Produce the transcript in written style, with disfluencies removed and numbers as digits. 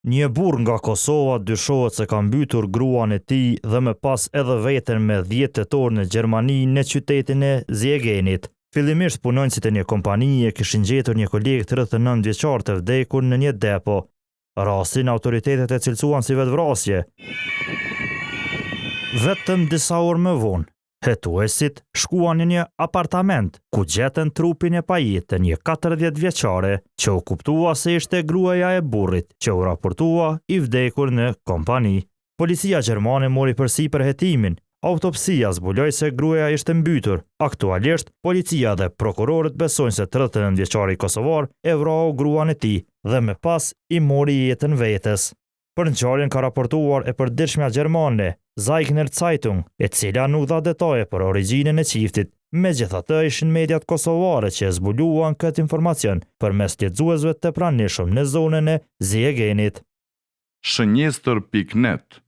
Një burr nga Kosova dyshohet se ka mbytur gruan e tij dhe më pas edhe veten me 10 tetor në Gjermani në qytetin e Zjegenit. Fillimisht punonjësit e një kompanije kishin gjetur një kolegë 39 vjeçar të vdekur në një depo. Rastin autoritetet e cilësuan si vetvrasje. Vetëm disa orë më vonë, hetuesit shkuan në një apartament ku gjetën trupin e pajisë të një 40 vjeçare që u kuptua se ishte gruaja e burrit që u raportua i vdekur në kompani. Policia gjermane mori përsipër hetimin. Autopsia zbuloi se gruaja ishte mbytur. Aktualisht, policia dhe prokurorët besojnë se 39 vjeçari kosovar e vrau gruan e tij dhe më pas i mori jetën vetes. Për ngjarjen ka raportuar e përditshmja gjermane Zeichner Zeitung, e cila nuk dha detaje për origjinën e çiftit. Megjithatë, ishin mediat kosovare që zbuluan këtë informacion përmes lexuesve të pranishëm në zonën e Zjegenit. Shënjestër.net